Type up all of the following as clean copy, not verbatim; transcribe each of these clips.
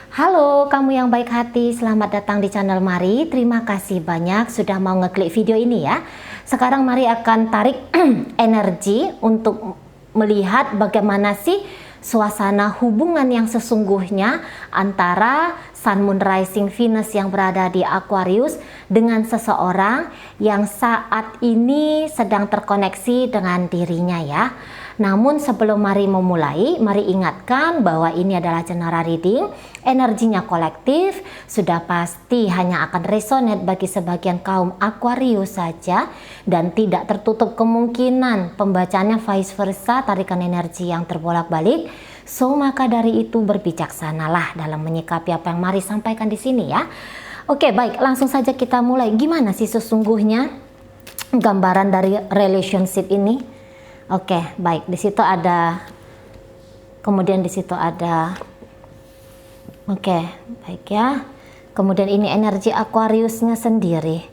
Halo kamu yang baik hati, selamat datang di channel Mari. Terima kasih banyak sudah mau ngeklik video ini ya. Sekarang Mari akan tarik energi untuk melihat bagaimana sih suasana hubungan yang sesungguhnya antara Sun Moon Rising Venus yang berada di Aquarius dengan seseorang yang saat ini sedang terkoneksi dengan dirinya ya. Namun sebelum Mari memulai, Mari ingatkan bahwa ini adalah general reading, energinya kolektif, sudah pasti hanya akan resonate bagi sebagian kaum Aquarius saja dan tidak tertutup kemungkinan pembacanya vice versa, tarikan energi yang terbolak-balik. So maka dari itu berbijaksanalah dalam menyikapi apa yang Mari sampaikan di sini ya. Oke, baik, langsung saja kita mulai. Gimana sih sesungguhnya gambaran dari relationship ini? Oke, baik. Di situ ada, kemudian di situ ada. Oke, baik ya. Kemudian ini energi Aquariusnya sendiri.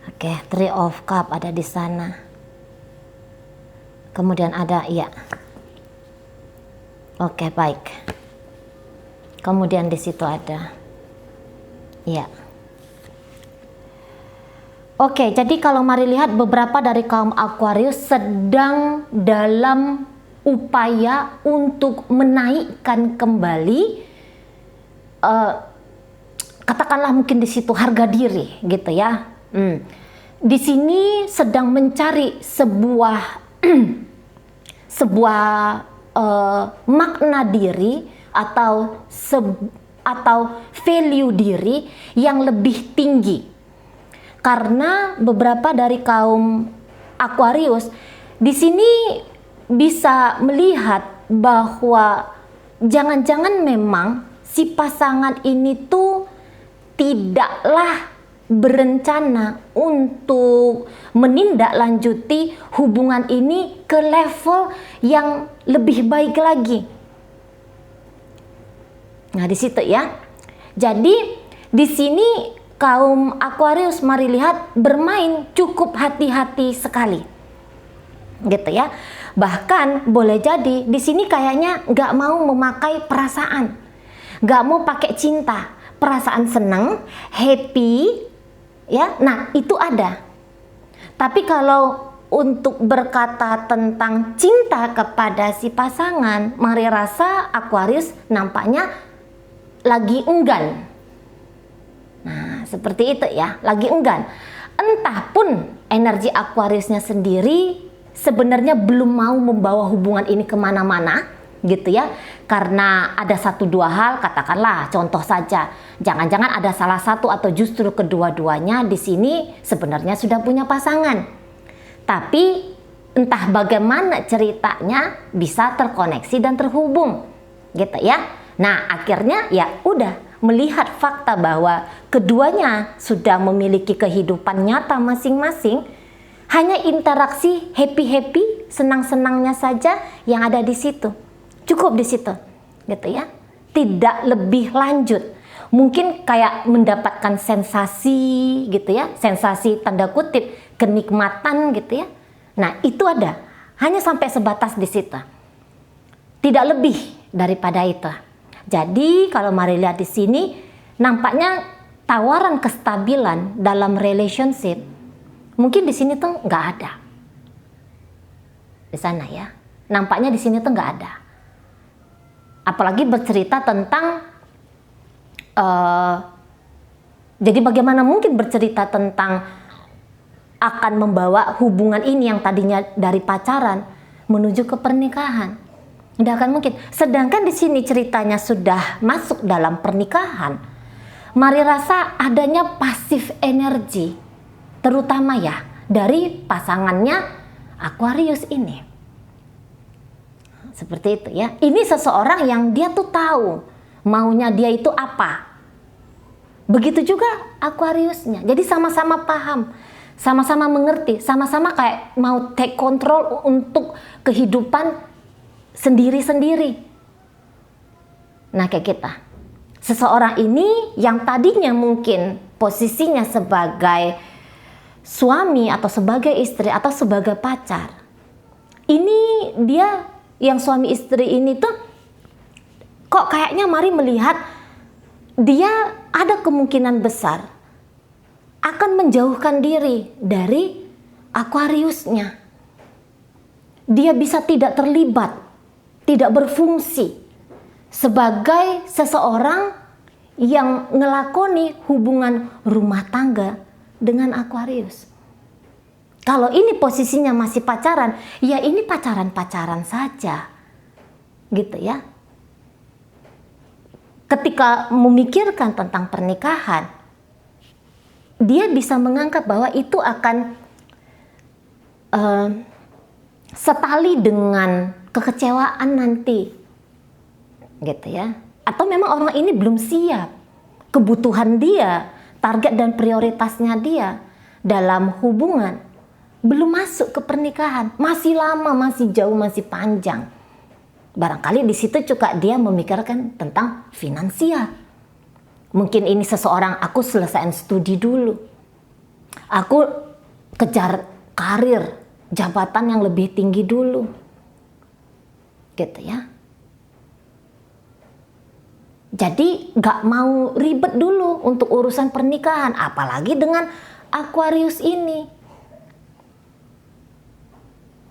Oke, Three of Cup ada di sana. Kemudian ada, ya. Oke, baik. Kemudian di situ ada, ya. Oke, jadi kalau Mari lihat beberapa dari kaum Aquarius sedang dalam upaya untuk menaikkan kembali, katakanlah mungkin di situ harga diri, gitu ya. Di sini sedang mencari sebuah makna diri atau value diri yang lebih tinggi. Karena beberapa dari kaum Aquarius di sini bisa melihat bahwa jangan-jangan memang si pasangan ini tuh tidaklah berencana untuk menindaklanjuti hubungan ini ke level yang lebih baik lagi. Nah, di situ ya. Jadi di sini kaum Aquarius Mari lihat bermain cukup hati-hati sekali, gitu ya. Bahkan boleh jadi di sini kayaknya nggak mau memakai perasaan, nggak mau pakai cinta, perasaan senang, happy, ya. Nah itu ada. Tapi kalau untuk berkata tentang cinta kepada si pasangan, Mari rasa Aquarius nampaknya lagi enggan. Nah, seperti itu ya, lagi enggan. Entah pun energi Aquariusnya sendiri sebenarnya belum mau membawa hubungan ini kemana-mana, gitu ya. Karena ada satu dua hal, katakanlah contoh saja, jangan-jangan ada salah satu atau justru kedua-duanya di sini sebenarnya sudah punya pasangan. Tapi entah bagaimana ceritanya bisa terkoneksi dan terhubung, gitu ya. Nah, akhirnya ya udah melihat fakta bahwa keduanya sudah memiliki kehidupan nyata masing-masing, hanya interaksi happy-happy, senang-senangnya saja yang ada di situ. Cukup di situ, gitu ya. Tidak lebih lanjut. Mungkin kayak mendapatkan sensasi gitu ya, sensasi tanda kutip, kenikmatan gitu ya. Nah, itu ada. Hanya sampai sebatas di situ. Tidak lebih daripada itu. Jadi kalau Mari lihat di sini nampaknya tawaran kestabilan dalam relationship mungkin di sini tuh nggak ada. Di sana ya, nampaknya di sini tuh nggak ada. Apalagi bercerita tentang jadi bagaimana mungkin bercerita tentang akan membawa hubungan ini yang tadinya dari pacaran menuju ke pernikahan. Tidak akan mungkin. Sedangkan di sini ceritanya sudah masuk dalam pernikahan. Mari rasa adanya pasif energi, terutama ya dari pasangannya Aquarius ini. Seperti itu ya. Ini seseorang yang dia tuh tahu maunya dia itu apa. Begitu juga Aquariusnya. Jadi sama-sama paham, sama-sama mengerti, sama-sama kayak mau take control untuk kehidupan sendiri-sendiri. Nah, kayak kita. Seseorang ini yang tadinya mungkin posisinya sebagai suami atau sebagai istri atau sebagai pacar. Ini dia yang suami istri ini tuh kok kayaknya Mari melihat dia ada kemungkinan besar akan menjauhkan diri dari Aquariusnya. Dia bisa tidak terlibat, tidak berfungsi sebagai seseorang yang ngelakoni hubungan rumah tangga dengan Aquarius. Kalau ini posisinya masih pacaran, ya ini pacaran-pacaran saja, gitu ya. Ketika memikirkan tentang pernikahan, dia bisa menganggap bahwa itu akan setali dengan kekecewaan nanti, gitu ya. Atau memang orang ini belum siap, kebutuhan dia, target dan prioritasnya dia dalam hubungan belum masuk ke pernikahan, masih lama, masih jauh, masih panjang. Barangkali di situ juga dia memikirkan tentang finansial. Mungkin ini seseorang, aku selesaiin studi dulu, aku kejar karir, jabatan yang lebih tinggi dulu, gitu ya. Jadi gak mau ribet dulu untuk urusan pernikahan, apalagi dengan Aquarius ini.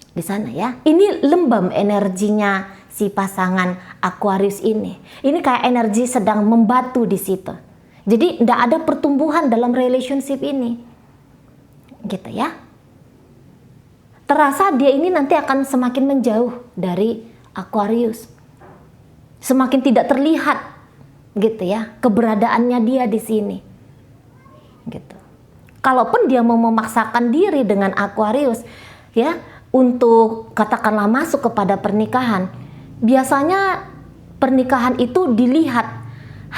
Di sana ya, ini lembam energinya si pasangan Aquarius ini. Ini kayak energi sedang membatu di situ. Jadi tidak ada pertumbuhan dalam relationship ini, gitu ya. Terasa dia ini nanti akan semakin menjauh dari Aquarius, semakin tidak terlihat, gitu ya, keberadaannya dia di sini, gitu. Kalaupun dia mau memaksakan diri dengan Aquarius, ya, untuk katakanlah masuk kepada pernikahan, biasanya pernikahan itu dilihat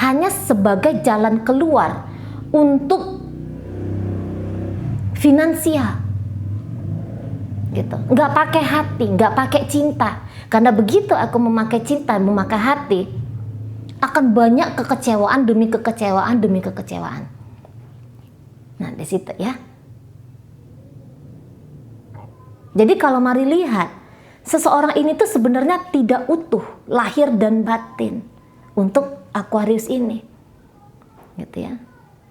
hanya sebagai jalan keluar untuk finansial, gitu. Nggak pakai hati, nggak pakai cinta. Karena begitu aku memakai cinta, memakai hati, akan banyak kekecewaan demi kekecewaan demi kekecewaan. Nah, di situ ya. Jadi kalau mari lihat, seseorang ini tuh sebenarnya tidak utuh lahir dan batin untuk Aquarius ini, gitu ya.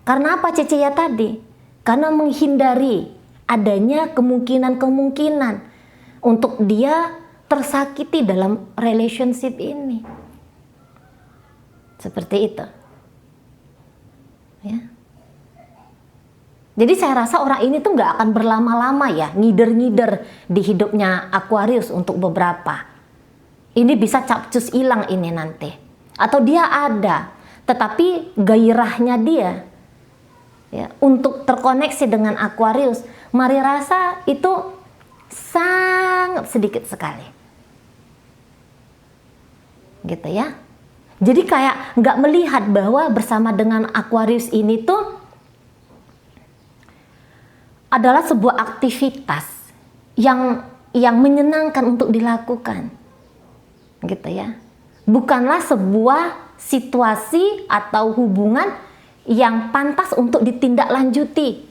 Karena apa, Cece, ya tadi? Karena menghindari adanya kemungkinan-kemungkinan untuk dia tersakiti dalam relationship ini, seperti itu, ya. Jadi saya rasa orang ini tuh nggak akan berlama-lama ya, ngider-ngider di hidupnya Aquarius untuk beberapa. Ini bisa capcus hilang ini nanti. Atau dia ada, tetapi gairahnya dia ya, untuk terkoneksi dengan Aquarius, mari rasa itu sangat sedikit sekali. Gitu ya. Jadi kayak nggak melihat bahwa bersama dengan Aquarius ini tuh adalah sebuah aktivitas yang menyenangkan untuk dilakukan, gitu ya. Bukanlah sebuah situasi atau hubungan yang pantas untuk ditindaklanjuti,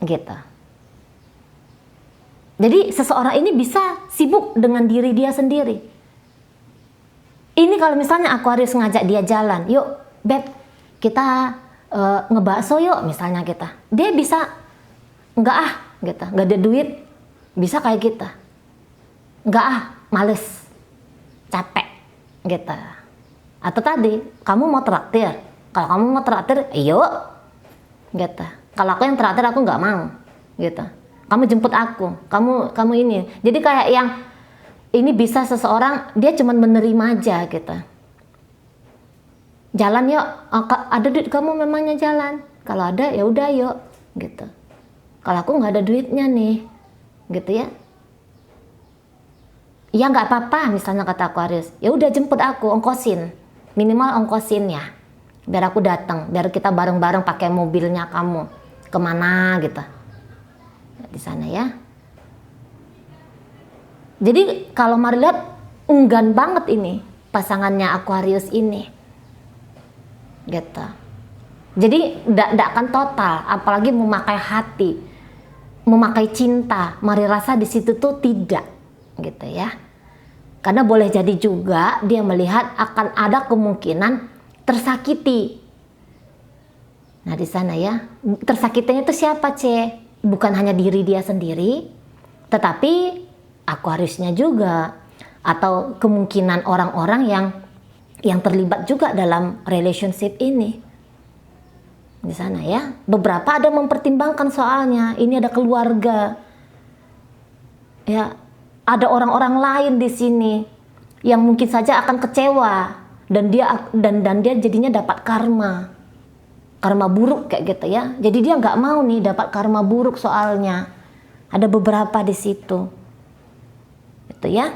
gitu. Jadi seseorang ini bisa sibuk dengan diri dia sendiri. Ini kalau misalnya Aquarius ngajak dia jalan, yuk Beb, kita ngebakso yuk misalnya kita, dia bisa enggak ah gitu, nggak ada duit, bisa kayak kita, enggak ah males, capek gitu. Atau tadi kamu mau traktir, kalau kamu mau traktir yuk gitu, kalau aku yang traktir aku nggak mau gitu, kamu jemput aku, kamu ini. Jadi kayak yang ini bisa seseorang dia cuma menerima aja gitu. Jalan yuk, ada duit kamu memangnya jalan, kalau ada ya udah yuk gitu. Kalau aku nggak ada duitnya nih, gitu ya. Ya nggak apa-apa, misalnya kata Aquarius, ya udah jemput aku, ongkosin, minimal ongkosin ya, biar aku datang, biar kita bareng-bareng pakai mobilnya kamu kemana gitu, di sana ya. Jadi kalau mari lihat enggan banget ini pasangannya Aquarius ini. Gitu. Jadi tidak akan total, apalagi memakai hati, memakai cinta. Mari rasa di situ tuh tidak, gitu ya. Karena boleh jadi juga dia melihat akan ada kemungkinan tersakiti. Nah di sana ya, tersakitinya itu siapa, C? Bukan hanya diri dia sendiri, tetapi Aquariusnya juga, atau kemungkinan orang-orang yang terlibat juga dalam relationship ini. Di sana ya, beberapa ada mempertimbangkan soalnya, ini ada keluarga. Ya, ada orang-orang lain di sini yang mungkin saja akan kecewa dan dia jadinya dapat karma buruk kayak gitu ya. Jadi dia nggak mau nih dapat karma buruk soalnya. Ada beberapa di situ. Itu ya.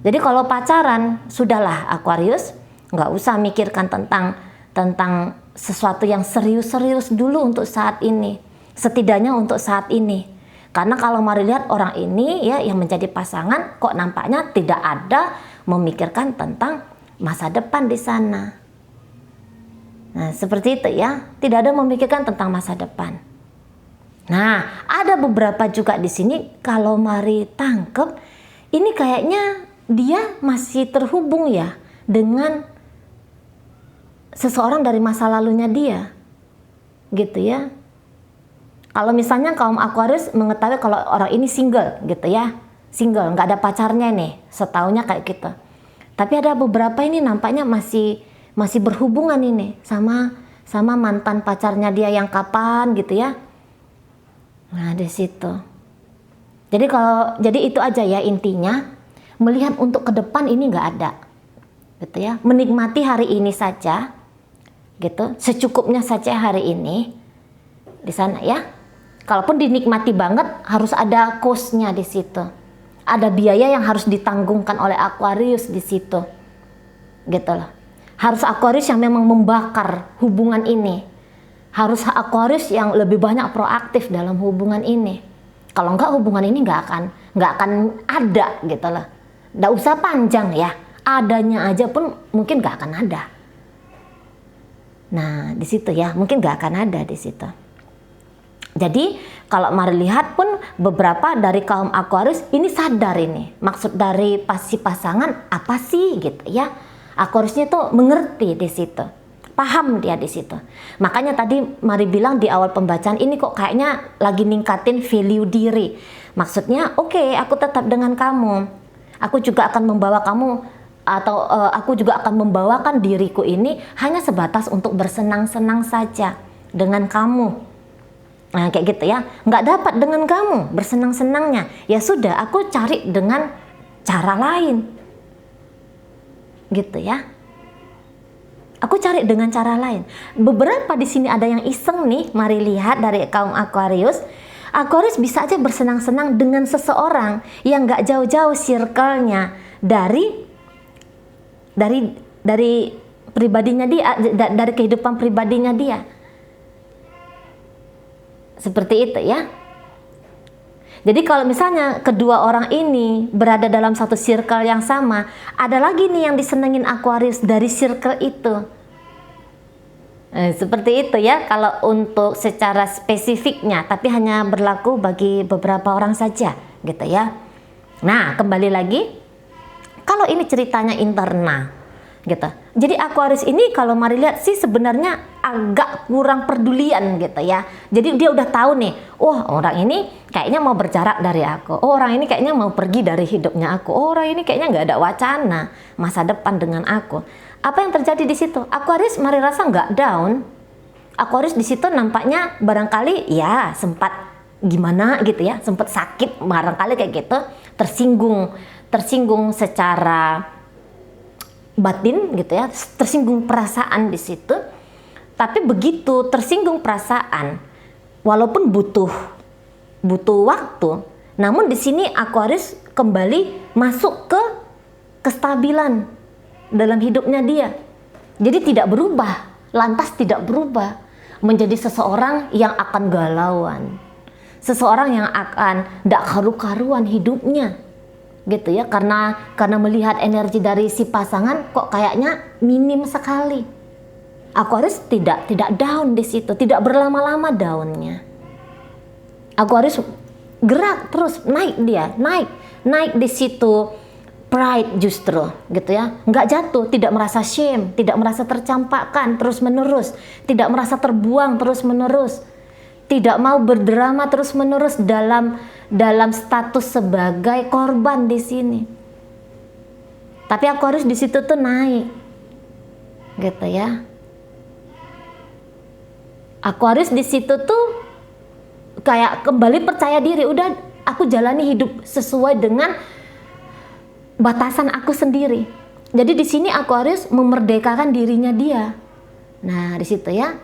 Jadi kalau pacaran, sudahlah Aquarius, nggak usah mikirkan tentang sesuatu yang serius-serius dulu untuk saat ini. Setidaknya untuk saat ini. Karena kalau mari lihat orang ini ya yang menjadi pasangan kok nampaknya tidak ada memikirkan tentang masa depan di sana. Nah, seperti itu ya, tidak ada memikirkan tentang masa depan. Nah, ada beberapa juga di sini kalau mari tangkep, ini kayaknya dia masih terhubung ya dengan seseorang dari masa lalunya dia. Gitu ya. Kalau misalnya kaum Aquarius mengetahui kalau orang ini single gitu ya, single, nggak ada pacarnya nih, setaunya kayak gitu. Tapi ada beberapa ini nampaknya masih berhubungan ini sama mantan pacarnya dia yang kapan gitu ya. Nah di situ. Jadi itu aja ya intinya, melihat untuk ke depan ini nggak ada, gitu ya. Menikmati hari ini saja, gitu, secukupnya saja hari ini di sana ya. Kalaupun dinikmati banget, harus ada cost-nya di situ. Ada biaya yang harus ditanggungkan oleh Aquarius di situ. Gitu loh. Harus Aquarius yang memang membakar hubungan ini. Harus Aquarius yang lebih banyak proaktif dalam hubungan ini. Kalau enggak, hubungan ini nggak akan ada gitu loh. Nggak usah panjang ya. Adanya aja pun mungkin nggak akan ada. Nah, di situ ya, mungkin nggak akan ada di situ. Jadi kalau mari lihat pun beberapa dari kaum Aquarius ini sadar ini maksud dari si pasangan apa sih gitu ya. Aquariusnya tuh mengerti di situ, paham dia di situ. Makanya tadi mari bilang di awal pembacaan ini kok kayaknya lagi ningkatin value diri. Maksudnya oke, aku tetap dengan kamu, aku juga akan membawa kamu atau aku juga akan membawakan diriku ini hanya sebatas untuk bersenang-senang saja dengan kamu. Nah kayak gitu ya, nggak dapat dengan kamu bersenang-senangnya, ya sudah aku cari dengan cara lain, gitu ya. Aku cari dengan cara lain. Beberapa di sini ada yang iseng nih, mari lihat dari kaum Aquarius. Aquarius bisa aja bersenang-senang dengan seseorang yang nggak jauh-jauh circle-nya dari pribadinya dia, dari kehidupan pribadinya dia. Seperti itu ya. Jadi kalau misalnya kedua orang ini berada dalam satu circle yang sama, ada lagi nih yang disenengin Aquarius dari circle itu. Seperti itu ya kalau untuk secara spesifiknya, tapi hanya berlaku bagi beberapa orang saja gitu ya. Nah kembali lagi, kalau ini ceritanya internal gitu. Jadi Aquarius ini kalau mari lihat sih sebenarnya agak kurang pedulian gitu ya. Jadi dia udah tahu nih, wah orang ini kayaknya mau berjarak dari aku. Oh orang ini kayaknya mau pergi dari hidupnya aku. Oh orang ini kayaknya nggak ada wacana masa depan dengan aku. Apa yang terjadi di situ? Aquarius mari rasa nggak down. Aquarius di situ nampaknya barangkali ya sempat gimana gitu ya, sempat sakit barangkali kayak gitu, tersinggung secara batin gitu ya, tersinggung perasaan di situ. Tapi begitu tersinggung perasaan, walaupun butuh waktu, namun di sini Aquarius kembali masuk ke kestabilan dalam hidupnya dia. Jadi tidak berubah, lantas tidak berubah menjadi seseorang yang akan galauan, seseorang yang akan tidak karu-karuan hidupnya. Gitu ya, karena melihat energi dari si pasangan kok kayaknya minim sekali. Aquarius tidak down di situ, tidak berlama-lama downnya. Aquarius gerak terus, naik di situ pride justru gitu ya, nggak jatuh, tidak merasa shame, tidak merasa tercampakkan terus menerus, tidak merasa terbuang terus menerus, tidak mau berdrama terus menerus dalam status sebagai korban di sini. Tapi Aquarius di situ tuh naik, gitu ya. Aquarius di situ tuh kayak kembali percaya diri, udah aku jalani hidup sesuai dengan batasan aku sendiri. Jadi di sini Aquarius memerdekakan dirinya dia. Nah, di situ ya.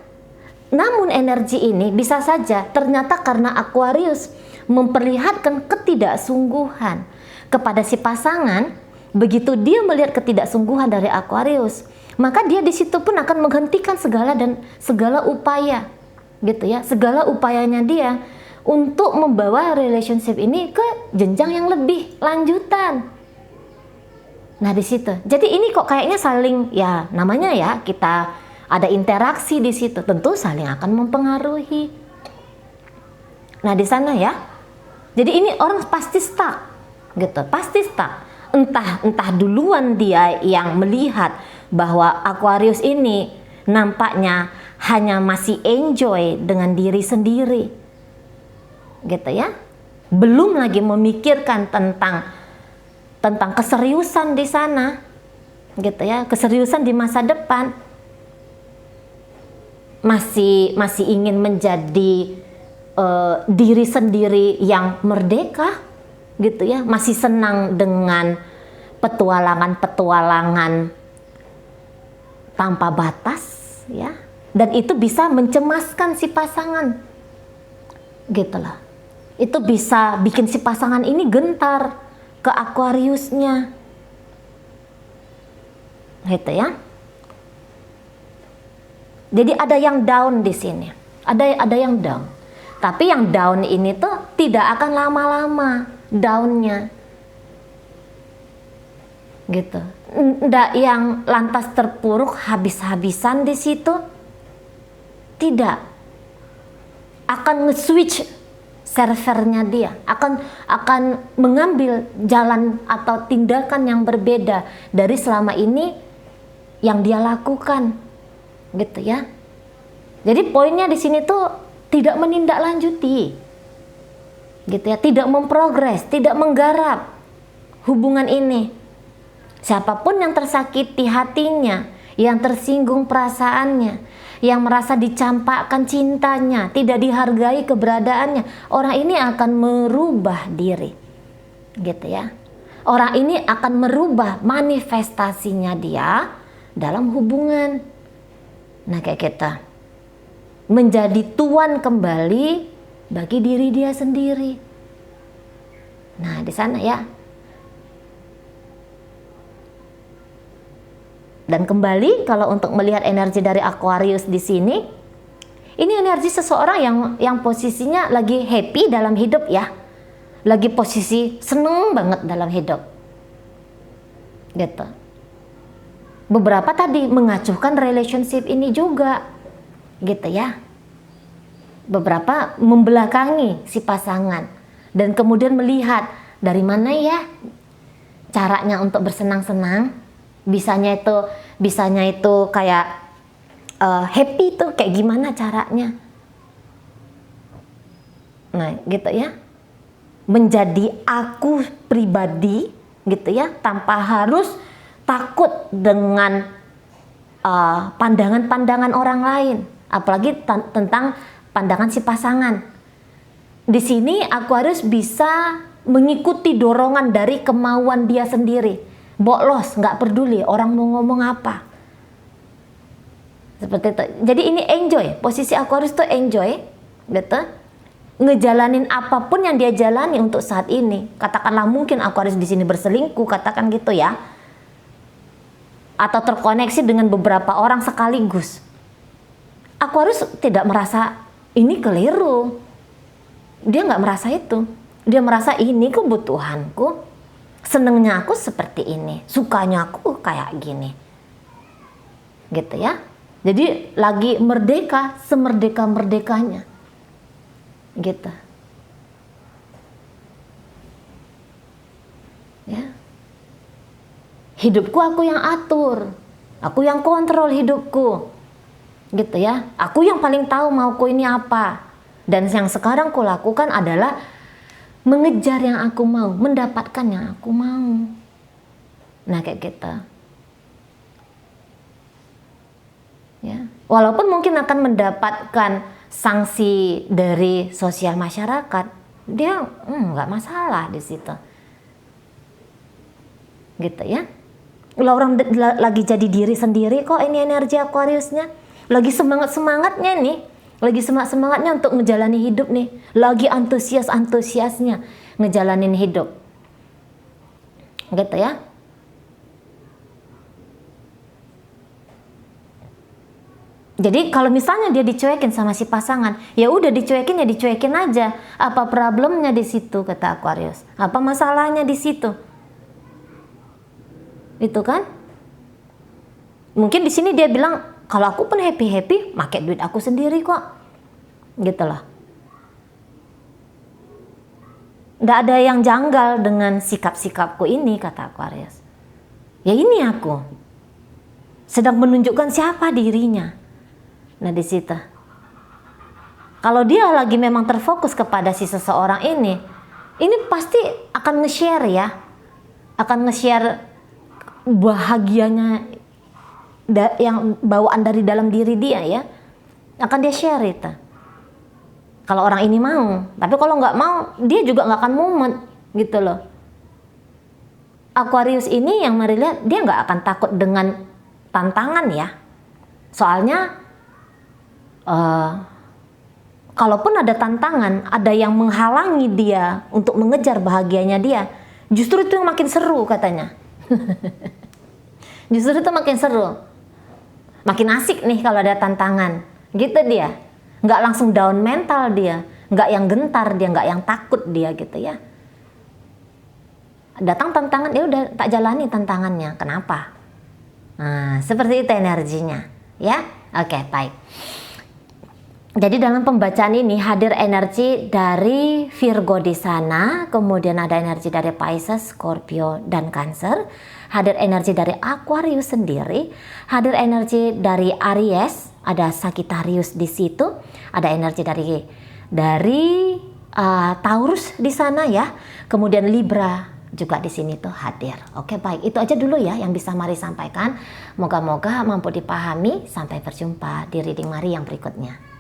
Namun energi ini bisa saja ternyata karena Aquarius memperlihatkan ketidaksungguhan kepada si pasangan. Begitu dia melihat ketidaksungguhan dari Aquarius, maka dia di situ pun akan menghentikan segala upaya, gitu ya, segala upayanya dia untuk membawa relationship ini ke jenjang yang lebih lanjutan. Nah di situ, jadi ini kok kayaknya saling, ya namanya ya kita ada interaksi di situ, tentu saling akan mempengaruhi. Nah di sana ya, jadi ini orang pasti stuck, gitu, pasti stuck. Entah duluan dia yang melihat bahwa Aquarius ini nampaknya hanya masih enjoy dengan diri sendiri, gitu ya, belum lagi memikirkan tentang keseriusan di sana, gitu ya, keseriusan di masa depan, masih ingin menjadi diri sendiri yang merdeka, gitu ya, masih senang dengan petualangan tanpa batas, ya, dan itu bisa mencemaskan si pasangan, gitulah, itu bisa bikin si pasangan ini gentar ke Aquariusnya, gitu ya. Jadi ada yang down di sini, ada yang down. Tapi yang down ini tuh tidak akan lama-lama downnya, gitu. Nggak yang lantas terpuruk habis-habisan di situ, tidak. Akan nge-switch servernya dia, akan mengambil jalan atau tindakan yang berbeda dari selama ini yang dia lakukan, gitu ya. Jadi poinnya di sini tuh tidak menindaklanjuti, gitu ya, tidak memprogres, tidak menggarap hubungan ini. Siapapun yang tersakiti hatinya, yang tersinggung perasaannya, yang merasa dicampakkan cintanya, tidak dihargai keberadaannya, orang ini akan merubah diri, gitu ya. Orang ini akan merubah manifestasinya dia dalam hubungan. Nah kayak kita menjadi tuan kembali bagi diri dia sendiri. Nah di sana ya. Dan kembali kalau untuk melihat energi dari Aquarius di sini, ini energi seseorang yang posisinya lagi happy dalam hidup ya, lagi posisi seneng banget dalam hidup, gitu. Beberapa tadi mengacuhkan relationship ini juga, gitu ya. Beberapa membelakangi si pasangan dan kemudian melihat dari mana ya caranya untuk bersenang-senang. Bisanya itu kayak happy tuh kayak gimana caranya. Nah gitu ya, menjadi aku pribadi, gitu ya, tanpa harus takut dengan pandangan-pandangan orang lain, apalagi tentang pandangan si pasangan. Di sini Aquarius bisa mengikuti dorongan dari kemauan dia sendiri. Bolos, nggak peduli orang mau ngomong apa, seperti itu. Jadi ini enjoy, posisi Aquarius tuh enjoy, gitu, ngejalanin apapun yang dia jalani untuk saat ini. Katakanlah mungkin Aquarius di sini berselingkuh, katakan gitu ya, atau terkoneksi dengan beberapa orang sekaligus. Aquarius tidak merasa ini keliru, dia nggak merasa itu, dia merasa ini kebutuhanku. Senengnya aku seperti ini, sukanya aku kayak gini, gitu ya. Jadi lagi merdeka, semerdeka-merdekanya, gitu ya. Hidupku aku yang atur, aku yang kontrol hidupku, gitu ya. Aku yang paling tahu mauku ini apa. Dan yang sekarang ku lakukan adalah mengejar yang aku mau, mendapatkan yang aku mau. Nah kayak gitu. Ya, walaupun mungkin akan mendapatkan sanksi dari sosial masyarakat, dia nggak masalah di situ, gitu ya. Kalau orang lagi jadi diri sendiri kok, ini energi Aquariusnya lagi semangatnya nih, lagi semangatnya untuk menjalani hidup nih, lagi antusiasnya ngejalanin hidup, gitu ya. Jadi kalau misalnya dia dicuekin sama si pasangan, ya udah dicuekin ya dicuekin aja. Apa problemnya di situ, kata Aquarius? Apa masalahnya di situ? Itu kan? Mungkin di sini dia bilang, kalau aku pun happy, pakai duit aku sendiri kok. Gitu loh. Nggak ada yang janggal dengan sikap-sikapku ini, kata Aquarius. Ya ini aku. Sedang menunjukkan siapa dirinya. Nah di situ, kalau dia lagi memang terfokus kepada si seseorang ini pasti akan nge-share ya, akan nge-share bahagianya yang bawaan dari dalam diri dia ya, akan dia share itu. Kalau orang ini mau, tapi kalau nggak mau, dia juga nggak akan mumet gitu loh. Aquarius ini yang Mari lihat, dia nggak akan takut dengan tantangan ya, soalnya kalaupun ada tantangan, ada yang menghalangi dia untuk mengejar bahagianya dia, justru itu yang makin seru katanya. Justru itu makin seru, makin asik nih kalau ada tantangan, gitu dia. Nggak langsung down mental dia, nggak yang gentar dia, nggak yang takut dia gitu ya. Datang tantangan, ya udah tak jalani tantangannya. Kenapa? Nah, seperti itu energinya, ya. Oke, baik. Jadi dalam pembacaan ini hadir energi dari Virgo di sana, kemudian ada energi dari Pisces, Scorpio, dan Cancer. Hadir energi dari Aquarius sendiri, hadir energi dari Aries, ada Sagittarius di situ, ada energi dari Taurus di sana ya, kemudian Libra juga di sini tuh hadir. Oke, baik, itu aja dulu ya yang bisa Mari sampaikan. Moga-moga mampu dipahami. Sampai berjumpa di reading Mari yang berikutnya.